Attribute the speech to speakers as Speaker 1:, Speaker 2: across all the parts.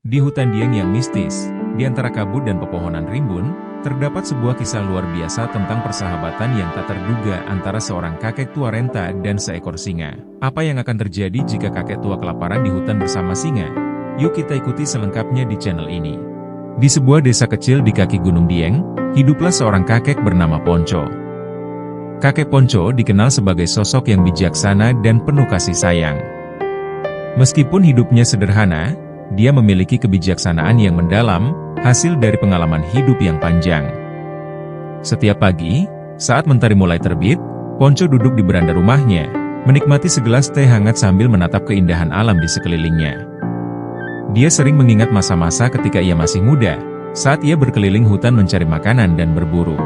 Speaker 1: Di hutan Dieng yang mistis, di antara kabut dan pepohonan rimbun, terdapat sebuah kisah luar biasa tentang persahabatan yang tak terduga antara seorang kakek tua renta dan seekor singa. Apa yang akan terjadi jika kakek tua kelaparan di hutan bersama singa? Yuk kita ikuti selengkapnya di channel ini. Di sebuah desa kecil di kaki Gunung Dieng, hiduplah seorang kakek bernama Ponco. Kakek Ponco dikenal sebagai sosok yang bijaksana dan penuh kasih sayang. Meskipun hidupnya sederhana, dia memiliki kebijaksanaan yang mendalam, hasil dari pengalaman hidup yang panjang. Setiap pagi, saat mentari mulai terbit, Ponco duduk di beranda rumahnya, menikmati segelas teh hangat sambil menatap keindahan alam di sekelilingnya. Dia sering mengingat masa-masa ketika ia masih muda, saat ia berkeliling hutan mencari makanan dan berburu.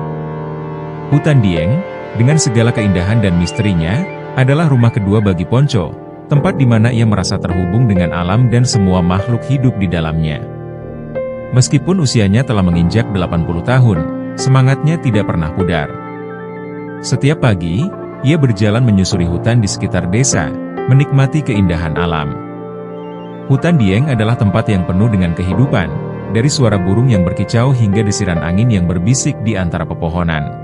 Speaker 1: Hutan Dieng, dengan segala keindahan dan misterinya, adalah rumah kedua bagi Ponco, tempat di mana ia merasa terhubung dengan alam dan semua makhluk hidup di dalamnya. Meskipun usianya telah menginjak 80 tahun, semangatnya tidak pernah pudar. Setiap pagi, ia berjalan menyusuri hutan di sekitar desa, menikmati keindahan alam. Hutan Dieng adalah tempat yang penuh dengan kehidupan, dari suara burung yang berkicau hingga desiran angin yang berbisik di antara pepohonan.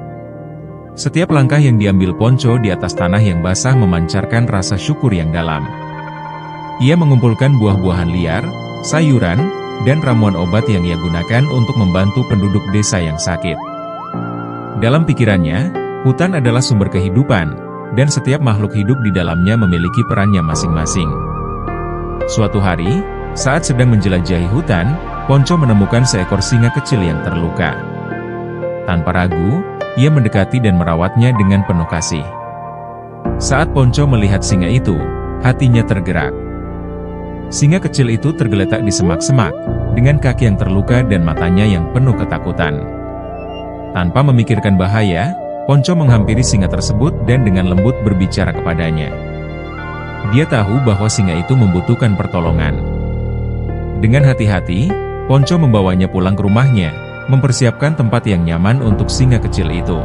Speaker 1: Setiap langkah yang diambil Ponco di atas tanah yang basah memancarkan rasa syukur yang dalam. Ia mengumpulkan buah-buahan liar, sayuran, dan ramuan obat yang ia gunakan untuk membantu penduduk desa yang sakit. Dalam pikirannya, hutan adalah sumber kehidupan, dan setiap makhluk hidup di dalamnya memiliki perannya masing-masing. Suatu hari, saat sedang menjelajahi hutan, Ponco menemukan seekor singa kecil yang terluka. Tanpa ragu, ia mendekati dan merawatnya dengan penuh kasih. Saat Ponco melihat singa itu, hatinya tergerak. Singa kecil itu tergeletak di semak-semak, dengan kaki yang terluka dan matanya yang penuh ketakutan. Tanpa memikirkan bahaya, Ponco menghampiri singa tersebut dan dengan lembut berbicara kepadanya. Dia tahu bahwa singa itu membutuhkan pertolongan. Dengan hati-hati, Ponco membawanya pulang ke rumahnya, mempersiapkan tempat yang nyaman untuk singa kecil itu.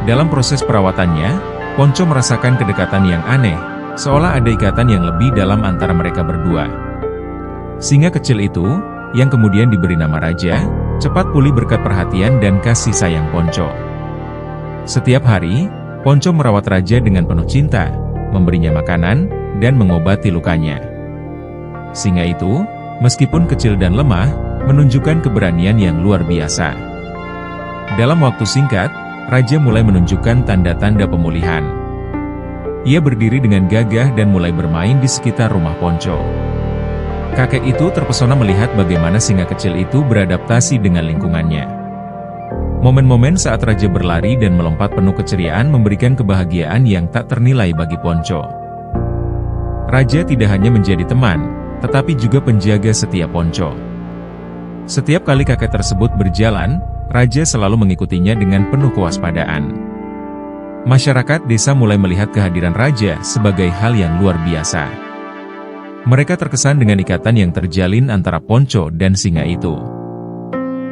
Speaker 1: Dalam proses perawatannya, Ponco merasakan kedekatan yang aneh, seolah ada ikatan yang lebih dalam antara mereka berdua. Singa kecil itu, yang kemudian diberi nama Raja, cepat pulih berkat perhatian dan kasih sayang Ponco. Setiap hari, Ponco merawat Raja dengan penuh cinta, memberinya makanan, dan mengobati lukanya. Singa itu, meskipun kecil dan lemah, menunjukkan keberanian yang luar biasa. Dalam waktu singkat, Raja mulai menunjukkan tanda-tanda pemulihan. Ia berdiri dengan gagah dan mulai bermain di sekitar rumah Ponco. Kakek itu terpesona melihat bagaimana singa kecil itu beradaptasi dengan lingkungannya. Momen-momen saat Raja berlari dan melompat penuh keceriaan memberikan kebahagiaan yang tak ternilai bagi Ponco. Raja tidak hanya menjadi teman, tetapi juga penjaga setia Ponco. Setiap kali kakek tersebut berjalan, Raja selalu mengikutinya dengan penuh kewaspadaan. Masyarakat desa mulai melihat kehadiran Raja sebagai hal yang luar biasa. Mereka terkesan dengan ikatan yang terjalin antara Ponco dan singa itu.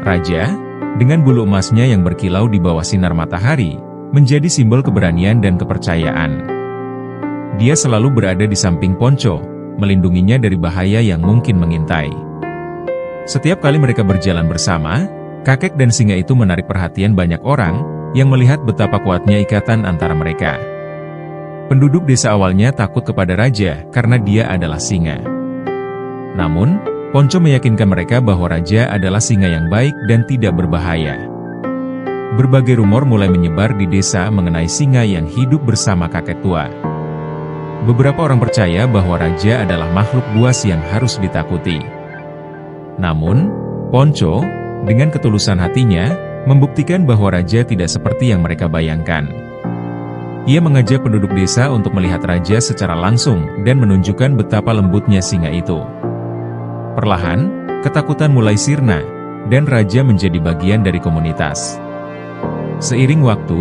Speaker 1: Raja, dengan bulu emasnya yang berkilau di bawah sinar matahari, menjadi simbol keberanian dan kepercayaan. Dia selalu berada di samping Ponco, melindunginya dari bahaya yang mungkin mengintai. Setiap kali mereka berjalan bersama, kakek dan singa itu menarik perhatian banyak orang, yang melihat betapa kuatnya ikatan antara mereka. Penduduk desa awalnya takut kepada Raja, karena dia adalah singa. Namun, Ponco meyakinkan mereka bahwa Raja adalah singa yang baik dan tidak berbahaya. Berbagai rumor mulai menyebar di desa mengenai singa yang hidup bersama kakek tua. Beberapa orang percaya bahwa Raja adalah makhluk buas yang harus ditakuti. Namun, Ponco, dengan ketulusan hatinya, membuktikan bahwa Raja tidak seperti yang mereka bayangkan. Ia mengajak penduduk desa untuk melihat Raja secara langsung dan menunjukkan betapa lembutnya singa itu. Perlahan, ketakutan mulai sirna, dan Raja menjadi bagian dari komunitas. Seiring waktu,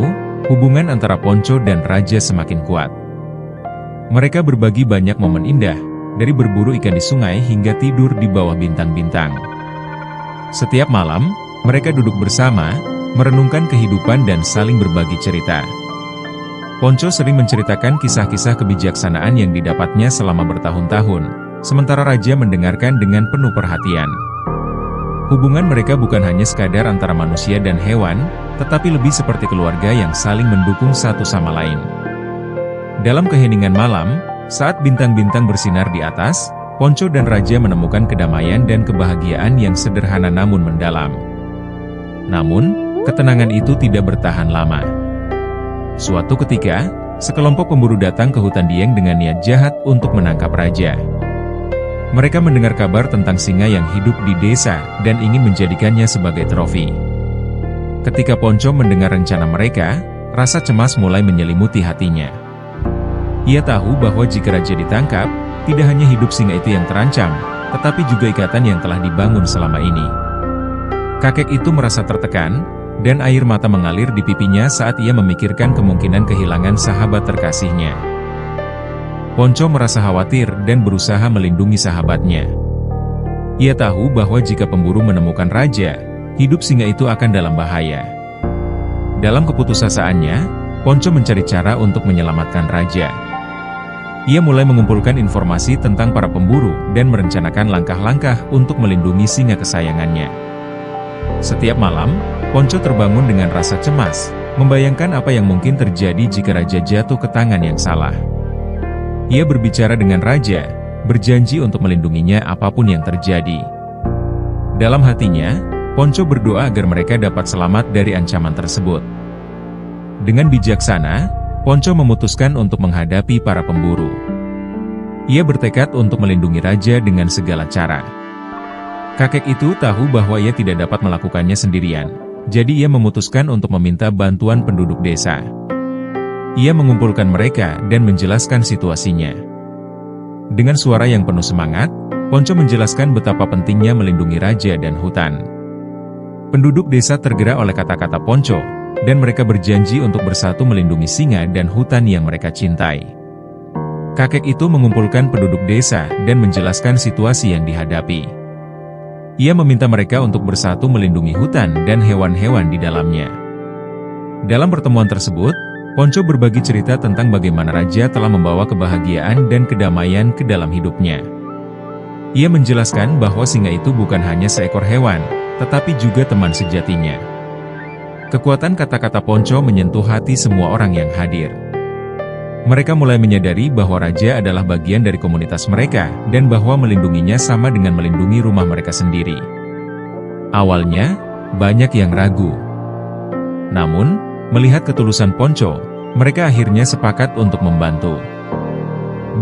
Speaker 1: hubungan antara Ponco dan Raja semakin kuat. Mereka berbagi banyak momen indah, dari berburu ikan di sungai hingga tidur di bawah bintang-bintang. Setiap malam, mereka duduk bersama, merenungkan kehidupan dan saling berbagi cerita. Ponco sering menceritakan kisah-kisah kebijaksanaan yang didapatnya selama bertahun-tahun, sementara raja mendengarkan dengan penuh perhatian. Hubungan mereka bukan hanya sekadar antara manusia dan hewan, tetapi lebih seperti keluarga yang saling mendukung satu sama lain. Dalam keheningan malam, saat bintang-bintang bersinar di atas, Ponco dan raja menemukan kedamaian dan kebahagiaan yang sederhana namun mendalam. Namun, ketenangan itu tidak bertahan lama. Suatu ketika, sekelompok pemburu datang ke hutan Dieng dengan niat jahat untuk menangkap raja. Mereka mendengar kabar tentang singa yang hidup di desa dan ingin menjadikannya sebagai trofi. Ketika Ponco mendengar rencana mereka, rasa cemas mulai menyelimuti hatinya. Ia tahu bahwa jika raja ditangkap, tidak hanya hidup singa itu yang terancam, tetapi juga ikatan yang telah dibangun selama ini. Kakek itu merasa tertekan, dan air mata mengalir di pipinya saat ia memikirkan kemungkinan kehilangan sahabat terkasihnya. Ponco merasa khawatir dan berusaha melindungi sahabatnya. Ia tahu bahwa jika pemburu menemukan raja, hidup singa itu akan dalam bahaya. Dalam keputusasaannya, Ponco mencari cara untuk menyelamatkan raja. Ia mulai mengumpulkan informasi tentang para pemburu dan merencanakan langkah-langkah untuk melindungi singa kesayangannya. Setiap malam, Ponco terbangun dengan rasa cemas, membayangkan apa yang mungkin terjadi jika raja jatuh ke tangan yang salah. Ia berbicara dengan raja, berjanji untuk melindunginya apapun yang terjadi. Dalam hatinya, Ponco berdoa agar mereka dapat selamat dari ancaman tersebut. Dengan bijaksana, Ponco memutuskan untuk menghadapi para pemburu. Ia bertekad untuk melindungi raja dengan segala cara. Kakek itu tahu bahwa ia tidak dapat melakukannya sendirian, jadi ia memutuskan untuk meminta bantuan penduduk desa. Ia mengumpulkan mereka dan menjelaskan situasinya. Dengan suara yang penuh semangat, Ponco menjelaskan betapa pentingnya melindungi raja dan hutan. Penduduk desa tergerak oleh kata-kata Ponco, dan mereka berjanji untuk bersatu melindungi singa dan hutan yang mereka cintai. Kakek itu mengumpulkan penduduk desa dan menjelaskan situasi yang dihadapi. Ia meminta mereka untuk bersatu melindungi hutan dan hewan-hewan di dalamnya. Dalam pertemuan tersebut, Ponco berbagi cerita tentang bagaimana raja telah membawa kebahagiaan dan kedamaian ke dalam hidupnya. Ia menjelaskan bahwa singa itu bukan hanya seekor hewan, tetapi juga teman sejatinya. Kekuatan kata-kata Ponco menyentuh hati semua orang yang hadir. Mereka mulai menyadari bahwa raja adalah bagian dari komunitas mereka, dan bahwa melindunginya sama dengan melindungi rumah mereka sendiri. Awalnya, banyak yang ragu. Namun, melihat ketulusan Ponco, mereka akhirnya sepakat untuk membantu.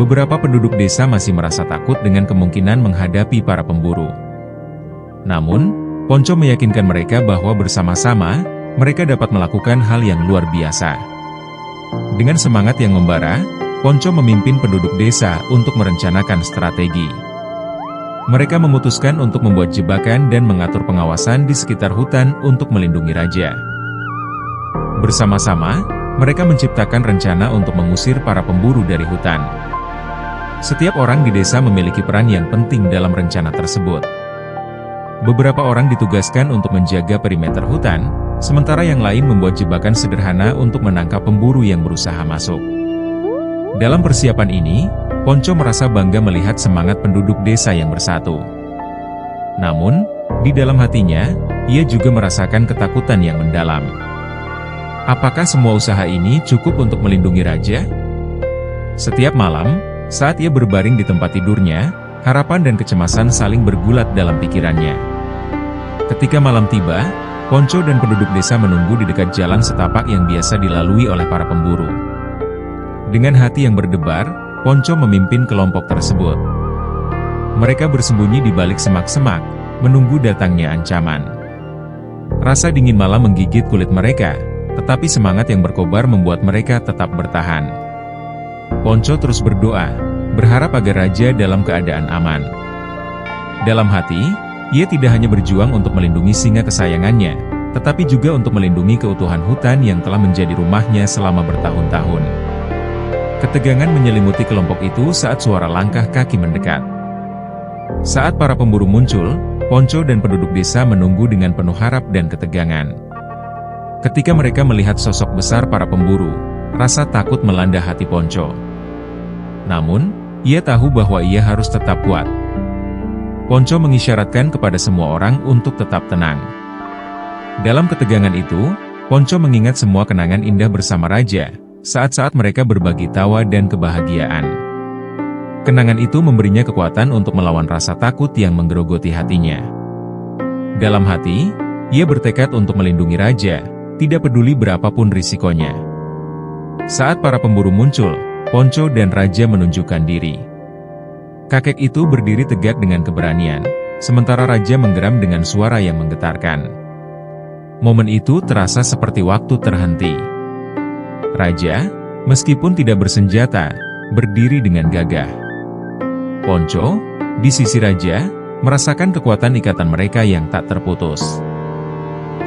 Speaker 1: Beberapa penduduk desa masih merasa takut dengan kemungkinan menghadapi para pemburu. Namun, Ponco meyakinkan mereka bahwa bersama-sama, mereka dapat melakukan hal yang luar biasa. Dengan semangat yang membara, Ponco memimpin penduduk desa untuk merencanakan strategi. Mereka memutuskan untuk membuat jebakan dan mengatur pengawasan di sekitar hutan untuk melindungi raja. Bersama-sama, mereka menciptakan rencana untuk mengusir para pemburu dari hutan. Setiap orang di desa memiliki peran yang penting dalam rencana tersebut. Beberapa orang ditugaskan untuk menjaga perimeter hutan, sementara yang lain membuat jebakan sederhana untuk menangkap pemburu yang berusaha masuk. Dalam persiapan ini, Ponco merasa bangga melihat semangat penduduk desa yang bersatu. Namun, di dalam hatinya, ia juga merasakan ketakutan yang mendalam. Apakah semua usaha ini cukup untuk melindungi raja? Setiap malam, saat ia berbaring di tempat tidurnya, harapan dan kecemasan saling bergulat dalam pikirannya. Ketika malam tiba, Ponco dan penduduk desa menunggu di dekat jalan setapak yang biasa dilalui oleh para pemburu. Dengan hati yang berdebar, Ponco memimpin kelompok tersebut. Mereka bersembunyi di balik semak-semak, menunggu datangnya ancaman. Rasa dingin malam menggigit kulit mereka, tetapi semangat yang berkobar membuat mereka tetap bertahan. Ponco terus berdoa, berharap agar raja dalam keadaan aman. Dalam hati, ia tidak hanya berjuang untuk melindungi singa kesayangannya, tetapi juga untuk melindungi keutuhan hutan yang telah menjadi rumahnya selama bertahun-tahun. Ketegangan menyelimuti kelompok itu saat suara langkah kaki mendekat. Saat para pemburu muncul, Ponco dan penduduk desa menunggu dengan penuh harap dan ketegangan. Ketika mereka melihat sosok besar para pemburu, rasa takut melanda hati Ponco. Namun, Ia tahu bahwa ia harus tetap kuat. Ponco mengisyaratkan kepada semua orang untuk tetap tenang. Dalam ketegangan itu, Ponco mengingat semua kenangan indah bersama raja, saat-saat mereka berbagi tawa dan kebahagiaan. Kenangan itu memberinya kekuatan untuk melawan rasa takut yang menggerogoti hatinya. Dalam hati, ia bertekad untuk melindungi raja, tidak peduli berapapun risikonya. Saat para pemburu muncul, Ponco dan raja menunjukkan diri. Kakek itu berdiri tegak dengan keberanian, sementara raja menggeram dengan suara yang menggetarkan. Momen itu terasa seperti waktu terhenti. Raja, meskipun tidak bersenjata, berdiri dengan gagah. Ponco, di sisi raja, merasakan kekuatan ikatan mereka yang tak terputus.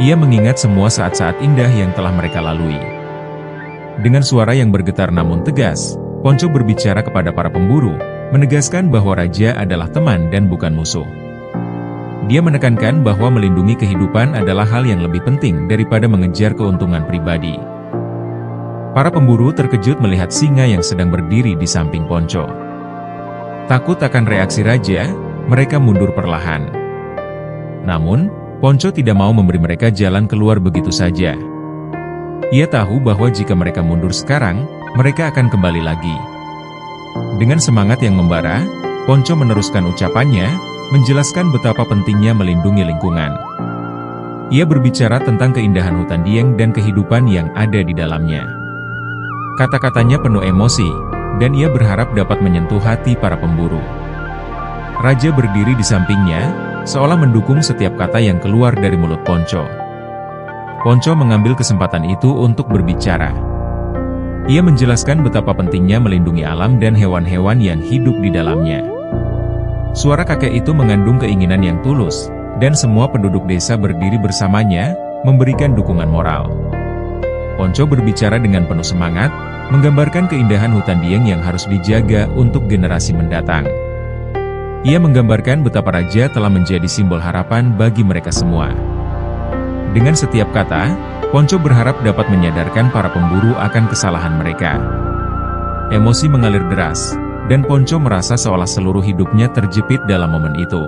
Speaker 1: Ia mengingat semua saat-saat indah yang telah mereka lalui. Dengan suara yang bergetar namun tegas, Ponco berbicara kepada para pemburu, menegaskan bahwa raja adalah teman dan bukan musuh. Dia menekankan bahwa melindungi kehidupan adalah hal yang lebih penting daripada mengejar keuntungan pribadi. Para pemburu terkejut melihat singa yang sedang berdiri di samping Ponco. Takut akan reaksi raja, mereka mundur perlahan. Namun, Ponco tidak mau memberi mereka jalan keluar begitu saja. Ia tahu bahwa jika mereka mundur sekarang, mereka akan kembali lagi. Dengan semangat yang membara, Ponco meneruskan ucapannya, menjelaskan betapa pentingnya melindungi lingkungan. Ia berbicara tentang keindahan hutan Dieng dan kehidupan yang ada di dalamnya. Kata-katanya penuh emosi, dan ia berharap dapat menyentuh hati para pemburu. Raja berdiri di sampingnya, seolah mendukung setiap kata yang keluar dari mulut Ponco. Ponco mengambil kesempatan itu untuk berbicara. Ia menjelaskan betapa pentingnya melindungi alam dan hewan-hewan yang hidup di dalamnya. Suara kakek itu mengandung keinginan yang tulus, dan semua penduduk desa berdiri bersamanya, memberikan dukungan moral. Ponco berbicara dengan penuh semangat, menggambarkan keindahan hutan Dieng yang harus dijaga untuk generasi mendatang. Ia menggambarkan betapa raja telah menjadi simbol harapan bagi mereka semua. Dengan setiap kata, Ponco berharap dapat menyadarkan para pemburu akan kesalahan mereka. Emosi mengalir deras, dan Ponco merasa seolah seluruh hidupnya terjepit dalam momen itu.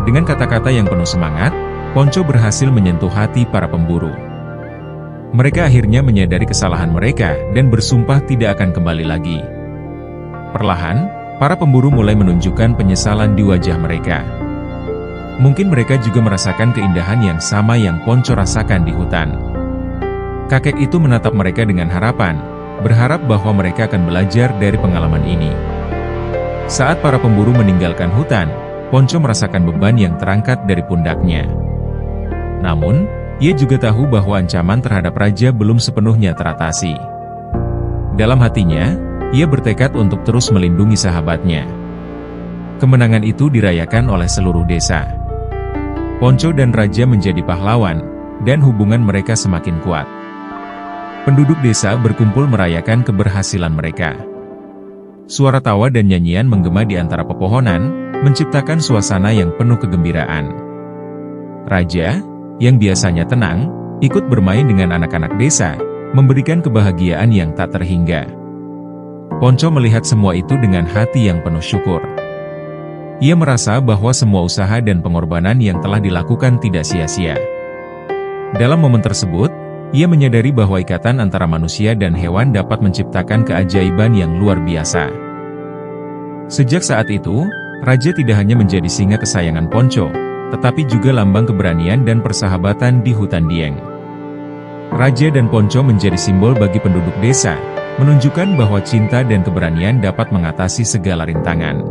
Speaker 1: Dengan kata-kata yang penuh semangat, Ponco berhasil menyentuh hati para pemburu. Mereka akhirnya menyadari kesalahan mereka dan bersumpah tidak akan kembali lagi. Perlahan, para pemburu mulai menunjukkan penyesalan di wajah mereka. Mungkin mereka juga merasakan keindahan yang sama yang Ponco rasakan di hutan. Kakek itu menatap mereka dengan harapan, berharap bahwa mereka akan belajar dari pengalaman ini. Saat para pemburu meninggalkan hutan, Ponco merasakan beban yang terangkat dari pundaknya. Namun, ia juga tahu bahwa ancaman terhadap raja belum sepenuhnya teratasi. Dalam hatinya, ia bertekad untuk terus melindungi sahabatnya. Kemenangan itu dirayakan oleh seluruh desa. Ponco dan raja menjadi pahlawan, dan hubungan mereka semakin kuat. Penduduk desa berkumpul merayakan keberhasilan mereka. Suara tawa dan nyanyian menggema di antara pepohonan, menciptakan suasana yang penuh kegembiraan. Raja, yang biasanya tenang, ikut bermain dengan anak-anak desa, memberikan kebahagiaan yang tak terhingga. Ponco melihat semua itu dengan hati yang penuh syukur. Ia merasa bahwa semua usaha dan pengorbanan yang telah dilakukan tidak sia-sia. Dalam momen tersebut, ia menyadari bahwa ikatan antara manusia dan hewan dapat menciptakan keajaiban yang luar biasa. Sejak saat itu, raja tidak hanya menjadi singa kesayangan Ponco, tetapi juga lambang keberanian dan persahabatan di hutan Dieng. Raja dan Ponco menjadi simbol bagi penduduk desa, menunjukkan bahwa cinta dan keberanian dapat mengatasi segala rintangan.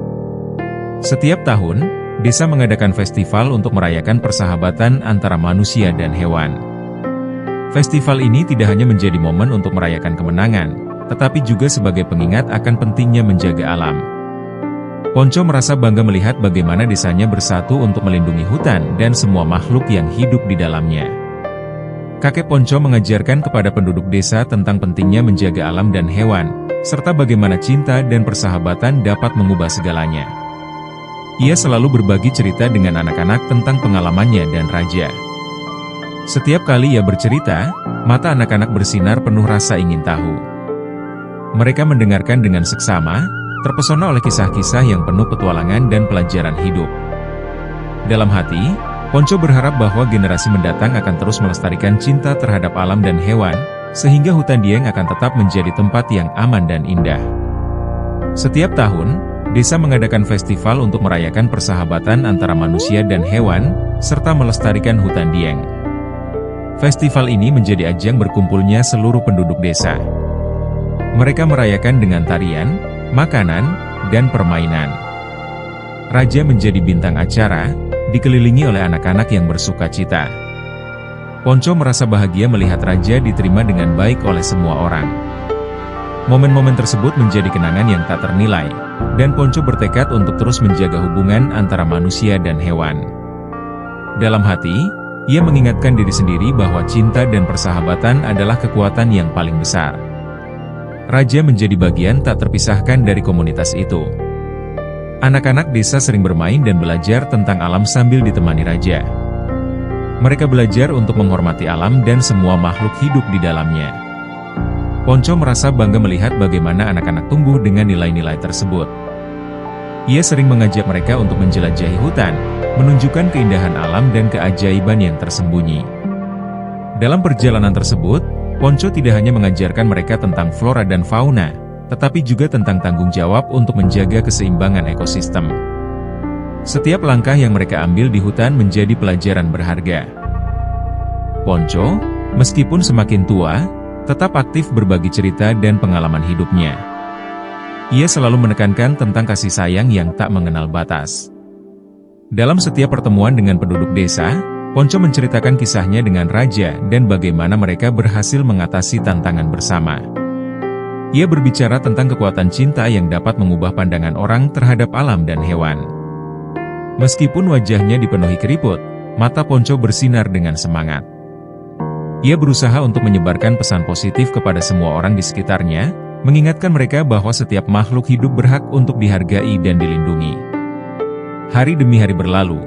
Speaker 1: Setiap tahun, desa mengadakan festival untuk merayakan persahabatan antara manusia dan hewan. Festival ini tidak hanya menjadi momen untuk merayakan kemenangan, tetapi juga sebagai pengingat akan pentingnya menjaga alam. Ponco merasa bangga melihat bagaimana desanya bersatu untuk melindungi hutan dan semua makhluk yang hidup di dalamnya. Kakek Ponco mengajarkan kepada penduduk desa tentang pentingnya menjaga alam dan hewan, serta bagaimana cinta dan persahabatan dapat mengubah segalanya. Ia selalu berbagi cerita dengan anak-anak tentang pengalamannya dan raja. Setiap kali ia bercerita, mata anak-anak bersinar penuh rasa ingin tahu. Mereka mendengarkan dengan seksama, terpesona oleh kisah-kisah yang penuh petualangan dan pelajaran hidup. Dalam hati, Ponco berharap bahwa generasi mendatang akan terus melestarikan cinta terhadap alam dan hewan, sehingga hutan Dieng akan tetap menjadi tempat yang aman dan indah. Setiap tahun, desa mengadakan festival untuk merayakan persahabatan antara manusia dan hewan, serta melestarikan hutan Dieng. Festival ini menjadi ajang berkumpulnya seluruh penduduk desa. Mereka merayakan dengan tarian, makanan, dan permainan. Raja menjadi bintang acara, dikelilingi oleh anak-anak yang bersuka cita. Ponco merasa bahagia melihat Raja diterima dengan baik oleh semua orang. Momen-momen tersebut menjadi kenangan yang tak ternilai, dan Ponco bertekad untuk terus menjaga hubungan antara manusia dan hewan. Dalam hati, ia mengingatkan diri sendiri bahwa cinta dan persahabatan adalah kekuatan yang paling besar. Raja menjadi bagian tak terpisahkan dari komunitas itu. Anak-anak desa sering bermain dan belajar tentang alam sambil ditemani Raja. Mereka belajar untuk menghormati alam dan semua makhluk hidup di dalamnya. Ponco merasa bangga melihat bagaimana anak-anak tumbuh dengan nilai-nilai tersebut. Ia sering mengajak mereka untuk menjelajahi hutan, menunjukkan keindahan alam dan keajaiban yang tersembunyi. Dalam perjalanan tersebut, Ponco tidak hanya mengajarkan mereka tentang flora dan fauna, tetapi juga tentang tanggung jawab untuk menjaga keseimbangan ekosistem. Setiap langkah yang mereka ambil di hutan menjadi pelajaran berharga. Ponco, meskipun semakin tua, tetap aktif berbagi cerita dan pengalaman hidupnya. Ia selalu menekankan tentang kasih sayang yang tak mengenal batas. Dalam setiap pertemuan dengan penduduk desa, Ponco menceritakan kisahnya dengan Raja dan bagaimana mereka berhasil mengatasi tantangan bersama. Ia berbicara tentang kekuatan cinta yang dapat mengubah pandangan orang terhadap alam dan hewan. Meskipun wajahnya dipenuhi keriput, mata Ponco bersinar dengan semangat. Ia berusaha untuk menyebarkan pesan positif kepada semua orang di sekitarnya, mengingatkan mereka bahwa setiap makhluk hidup berhak untuk dihargai dan dilindungi. Hari demi hari berlalu,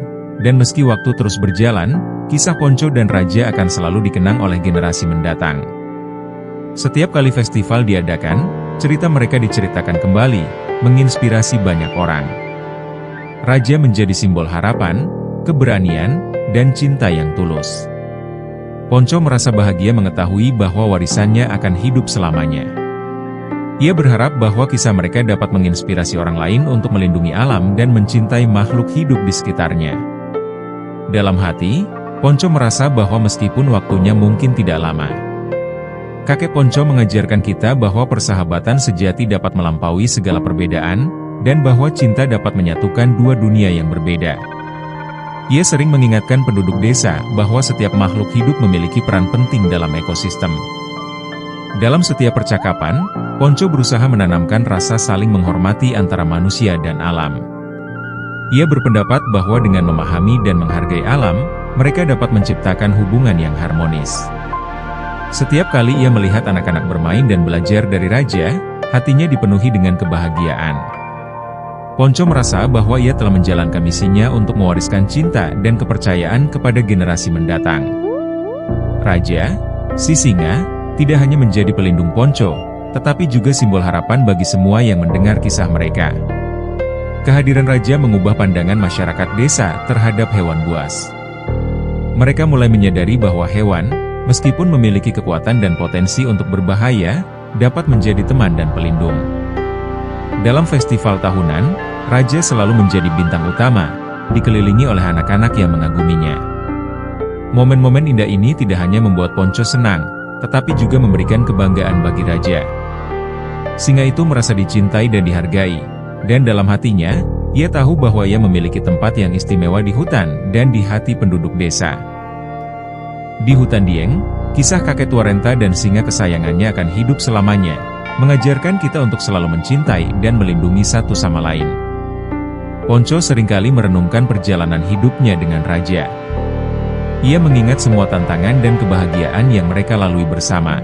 Speaker 1: dan meski waktu terus berjalan, kisah Ponco dan Raja akan selalu dikenang oleh generasi mendatang. Setiap kali festival diadakan, cerita mereka diceritakan kembali, menginspirasi banyak orang. Raja menjadi simbol harapan, keberanian, dan cinta yang tulus. Ponco merasa bahagia mengetahui bahwa warisannya akan hidup selamanya. Ia berharap bahwa kisah mereka dapat menginspirasi orang lain untuk melindungi alam dan mencintai makhluk hidup di sekitarnya. Dalam hati, Ponco merasa bahwa meskipun waktunya mungkin tidak lama, kakek Ponco mengajarkan kita bahwa persahabatan sejati dapat melampaui segala perbedaan, dan bahwa cinta dapat menyatukan dua dunia yang berbeda. Ia sering mengingatkan penduduk desa bahwa setiap makhluk hidup memiliki peran penting dalam ekosistem. Dalam setiap percakapan, Ponco berusaha menanamkan rasa saling menghormati antara manusia dan alam. Ia berpendapat bahwa dengan memahami dan menghargai alam, mereka dapat menciptakan hubungan yang harmonis. Setiap kali ia melihat anak-anak bermain dan belajar dari Raja, hatinya dipenuhi dengan kebahagiaan. Ponco merasa bahwa ia telah menjalankan misinya untuk mewariskan cinta dan kepercayaan kepada generasi mendatang. Raja, si singa, tidak hanya menjadi pelindung Ponco, tetapi juga simbol harapan bagi semua yang mendengar kisah mereka. Kehadiran Raja mengubah pandangan masyarakat desa terhadap hewan buas. Mereka mulai menyadari bahwa hewan, meskipun memiliki kekuatan dan potensi untuk berbahaya, dapat menjadi teman dan pelindung. Dalam festival tahunan, Raja selalu menjadi bintang utama, dikelilingi oleh anak-anak yang mengaguminya. Momen-momen indah ini tidak hanya membuat Ponco senang, tetapi juga memberikan kebanggaan bagi Raja. Singa itu merasa dicintai dan dihargai, dan dalam hatinya, ia tahu bahwa ia memiliki tempat yang istimewa di hutan dan di hati penduduk desa. Di hutan Dieng, kisah kakek tua Renta dan singa kesayangannya akan hidup selamanya, mengajarkan kita untuk selalu mencintai dan melindungi satu sama lain. Ponco seringkali merenungkan perjalanan hidupnya dengan Raja. Ia mengingat semua tantangan dan kebahagiaan yang mereka lalui bersama.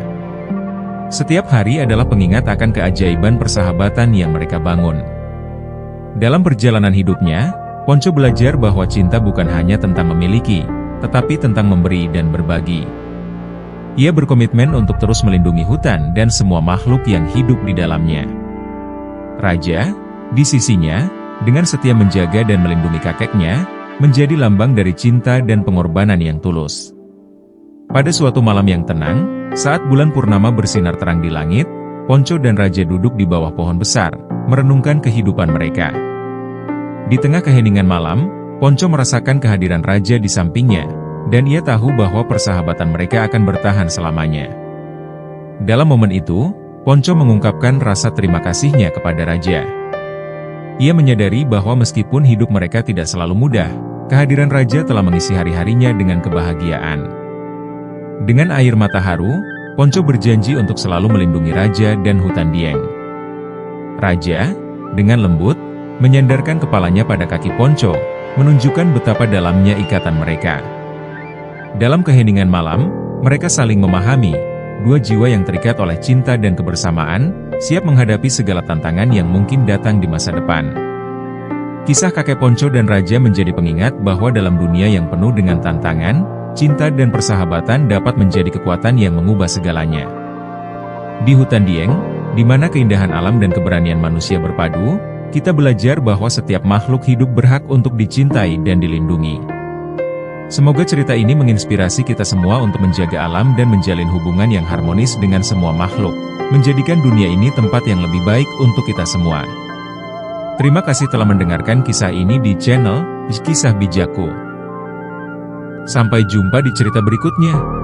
Speaker 1: Setiap hari adalah pengingat akan keajaiban persahabatan yang mereka bangun. Dalam perjalanan hidupnya, Ponco belajar bahwa cinta bukan hanya tentang memiliki, tetapi tentang memberi dan berbagi. Ia berkomitmen untuk terus melindungi hutan dan semua makhluk yang hidup di dalamnya. Raja, Di sisinya, dengan setia menjaga dan melindungi kakeknya, menjadi lambang dari cinta dan pengorbanan yang tulus. Pada suatu malam yang tenang, saat bulan purnama bersinar terang di langit, Ponco dan Raja duduk di bawah pohon besar, merenungkan kehidupan mereka. Di tengah keheningan malam, Ponco merasakan kehadiran Raja di sampingnya, dan ia tahu bahwa persahabatan mereka akan bertahan selamanya. Dalam momen itu, Ponco mengungkapkan rasa terima kasihnya kepada Raja. Ia menyadari bahwa meskipun hidup mereka tidak selalu mudah, kehadiran Raja telah mengisi hari-harinya dengan kebahagiaan. Dengan air mata haru, Ponco berjanji untuk selalu melindungi Raja dan hutan Dieng. Raja, dengan lembut, menyandarkan kepalanya pada kaki Ponco, menunjukkan betapa dalamnya ikatan mereka. Dalam keheningan malam, mereka saling memahami, dua jiwa yang terikat oleh cinta dan kebersamaan, siap menghadapi segala tantangan yang mungkin datang di masa depan. Kisah kakek Ponco dan Raja menjadi pengingat bahwa dalam dunia yang penuh dengan tantangan, cinta dan persahabatan dapat menjadi kekuatan yang mengubah segalanya. Di hutan Dieng, di mana keindahan alam dan keberanian manusia berpadu, kita belajar bahwa setiap makhluk hidup berhak untuk dicintai dan dilindungi. Semoga cerita ini menginspirasi kita semua untuk menjaga alam dan menjalin hubungan yang harmonis dengan semua makhluk, menjadikan dunia ini tempat yang lebih baik untuk kita semua. Terima kasih telah mendengarkan kisah ini di channel Kisah Bijakku. Sampai jumpa di cerita berikutnya.